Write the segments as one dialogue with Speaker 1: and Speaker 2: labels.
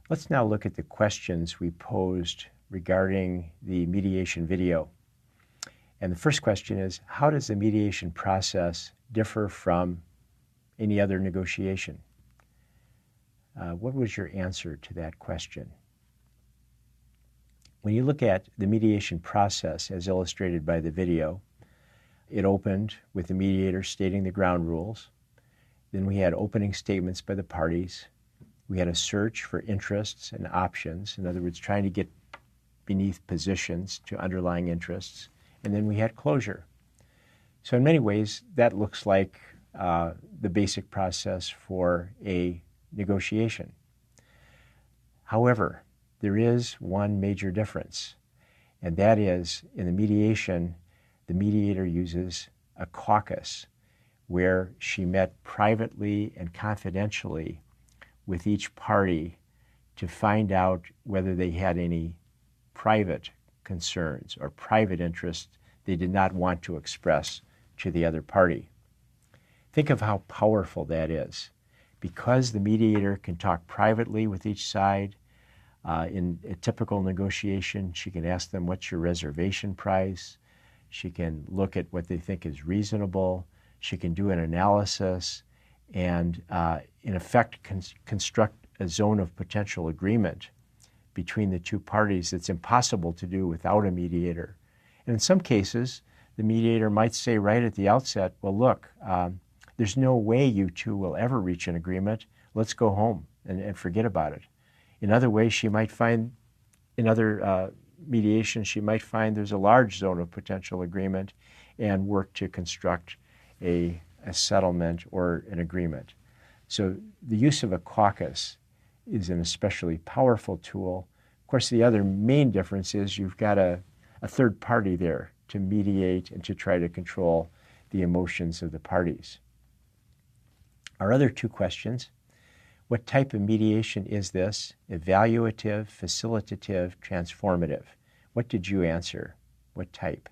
Speaker 1: Let's now look at the questions we posed regarding the mediation video. And the first question is, how does the mediation process differ from any other negotiation? What was your answer to that question? When you look at the mediation process as illustrated by the video, it opened with the mediator stating the ground rules. Then we had opening statements by the parties. We had a search for interests and options, in other words, trying to get beneath positions to underlying interests. And then we had closure. So in many ways, that looks like the basic process for a negotiation. However, there is one major difference, and that is in the mediation, the mediator uses a caucus where she met privately and confidentially with each party to find out whether they had any private concerns or private interests they did not want to express to the other party. Think of how powerful that is. Because the mediator can talk privately with each side, in a typical negotiation, she can ask them, what's your reservation price? She can look at what they think is reasonable. She can do an analysis and, in effect, construct a zone of potential agreement between the two parties that's impossible to do without a mediator. And in some cases, the mediator might say right at the outset, well, look, there's no way you two will ever reach an agreement. Let's go home and forget about it. In other ways, she might find, in other mediations, she might find there's a large zone of potential agreement and work to construct a settlement or an agreement. So the use of a caucus is an especially powerful tool. Of course, the other main difference is you've got a third party there to mediate and to try to control the emotions of the parties. Our other two questions: what type of mediation is this? Evaluative, facilitative, transformative. What did you answer? What type?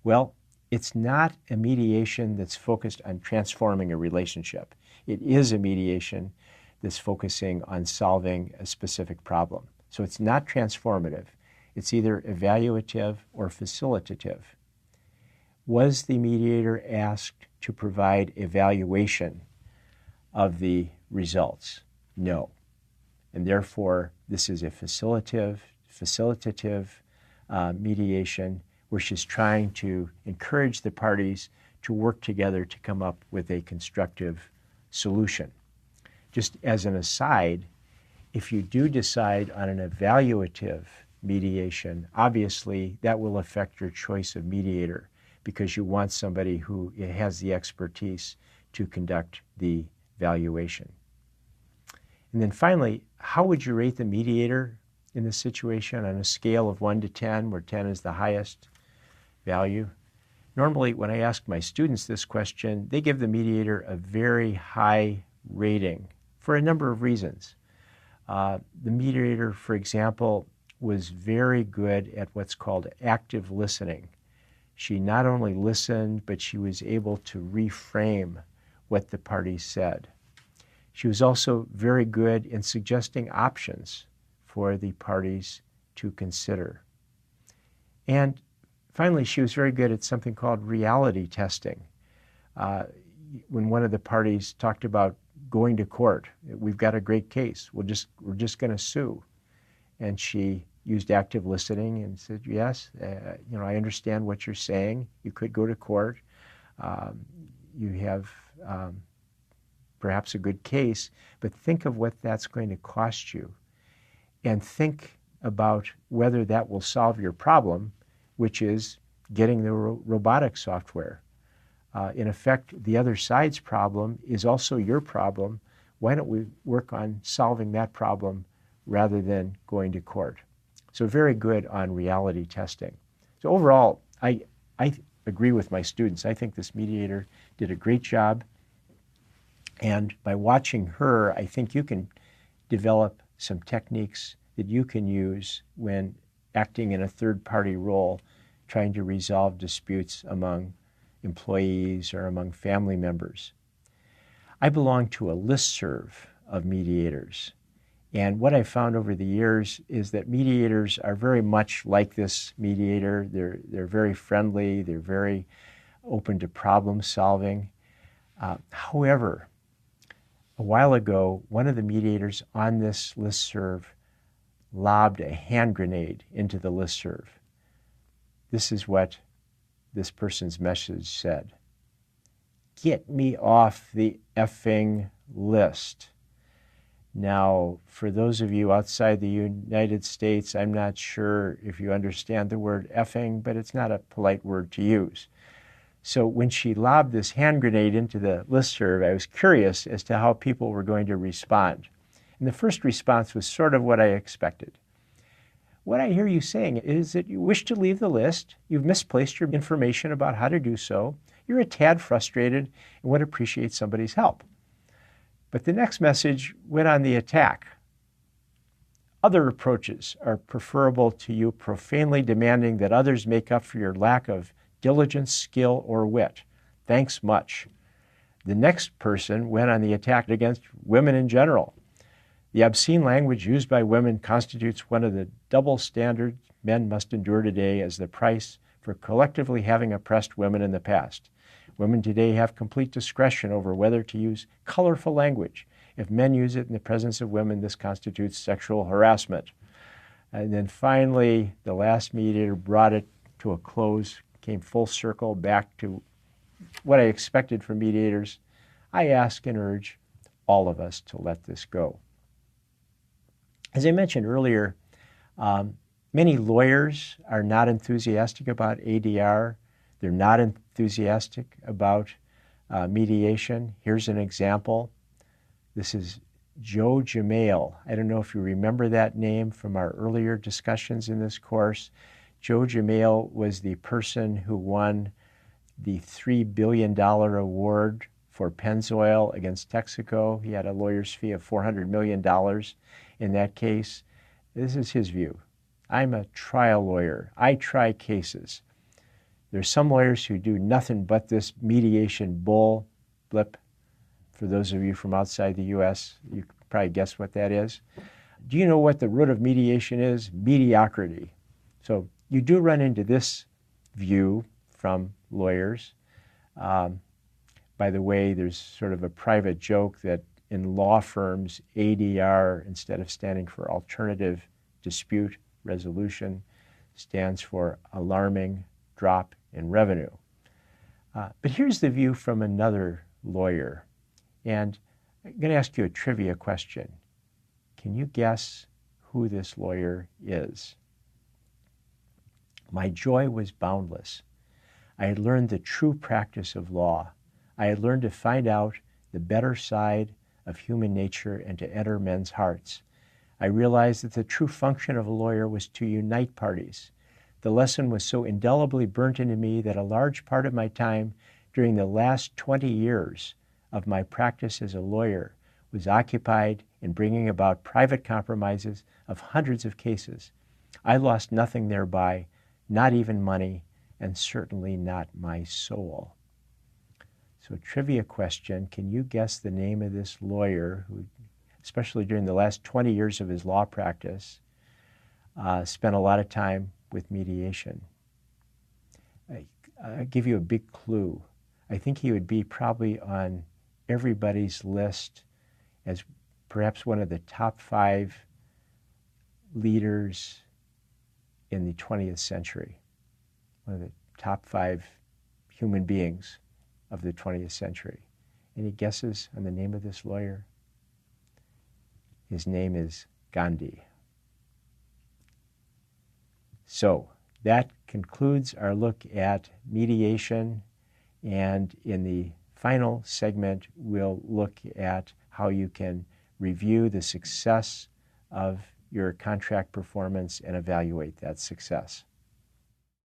Speaker 1: Well, it's not a mediation that's focused on transforming a relationship. It is a mediation that's focusing on solving a specific problem. So it's not transformative. It's either evaluative or facilitative. Was the mediator asked to provide evaluation of the results? No. And therefore, this is a facilitative mediation where she's trying to encourage the parties to work together to come up with a constructive solution. Just as an aside, if you do decide on an evaluative mediation, obviously that will affect your choice of mediator because you want somebody who has the expertise to conduct the evaluation. And then finally, how would you rate the mediator in this situation on a scale of 1 to 10, where 10 is the highest value? Normally, when I ask my students this question, they give the mediator a very high rating for a number of reasons. The mediator, for example, was very good at what's called active listening. She not only listened, but she was able to reframe what the parties said. She was also very good in suggesting options for the parties to consider. And finally, she was very good at something called reality testing. When one of the parties talked about going to court, we've got a great case, we're just going to sue. And she used active listening and said, yes, I understand what you're saying. You could go to court. You have perhaps a good case, but think of what that's going to cost you. And think about whether that will solve your problem, which is getting the robotic software. In effect, the other side's problem is also your problem. Why don't we work on solving that problem rather than going to court? So very good on reality testing. So overall, I agree with my students. I think this mediator did a great job. And by watching her, I think you can develop some techniques that you can use when acting in a third-party role, trying to resolve disputes among employees or among family members. I belong to a listserv of mediators, And what I've found over the years is that mediators are very much like this mediator. They're very friendly. They're very open to problem solving. However, a while ago, one of the mediators on this listserv lobbed a hand grenade into the listserv. This is what this person's message said. Get me off the effing list. Now, for those of you outside the United States, I'm not sure if you understand the word effing, but it's not a polite word to use. So when she lobbed this hand grenade into the listserv, I was curious as to how people were going to respond. And the first response was sort of what I expected. What I hear you saying is that you wish to leave the list, you've misplaced your information about how to do so, you're a tad frustrated and would appreciate somebody's help. But the next message went on the attack. Other approaches are preferable to you profanely demanding that others make up for your lack of diligence, skill, or wit. Thanks much. The next person went on the attack against women in general. The obscene language used by women constitutes one of the double standards men must endure today as the price for collectively having oppressed women in the past. Women today have complete discretion over whether to use colorful language. If men use it in the presence of women, this constitutes sexual harassment. And then finally, the last mediator brought it to a close, came full circle back to what I expected from mediators. I ask and urge all of us to let this go. As I mentioned earlier, many lawyers are not enthusiastic about ADR. They're not enthusiastic about mediation. Here's an example. This is Joe Jamail. I don't know if you remember that name from our earlier discussions in this course. Joe Jamail was the person who won the $3 billion award for Pennzoil against Texaco. He had a lawyer's fee of $400 million in that case. This is his view. I'm a trial lawyer. I try cases. There's some lawyers who do nothing but this mediation bull blip. For those of you from outside the U.S., you can probably guess what that is. Do you know what the root of mediation is? Mediocrity. So you do run into this view from lawyers. By the way, there's sort of a private joke that in law firms, ADR, instead of standing for alternative dispute resolution, stands for alarming drop in revenue. But here's the view from another lawyer. And I'm going to ask you a trivia question. Can you guess who this lawyer is? My joy was boundless. I had learned the true practice of law. I had learned to find out the better side of human nature and to enter men's hearts. I realized that the true function of a lawyer was to unite parties. The lesson was so indelibly burnt into me that a large part of my time during the last 20 years of my practice as a lawyer was occupied in bringing about private compromises of hundreds of cases. I lost nothing thereby, not even money, and certainly not my soul. So trivia question, can you guess the name of this lawyer who, especially during the last 20 years of his law practice, spent a lot of time with mediation? I'll give you a big clue. I think he would be probably on everybody's list as perhaps one of the top 5 leaders in the 20th century, one of the top 5 human beings of the 20th century. Any guesses on the name of this lawyer? His name is Gandhi. So that concludes our look at mediation, and in the final segment we'll look at how you can review the success of your contract performance and evaluate that success.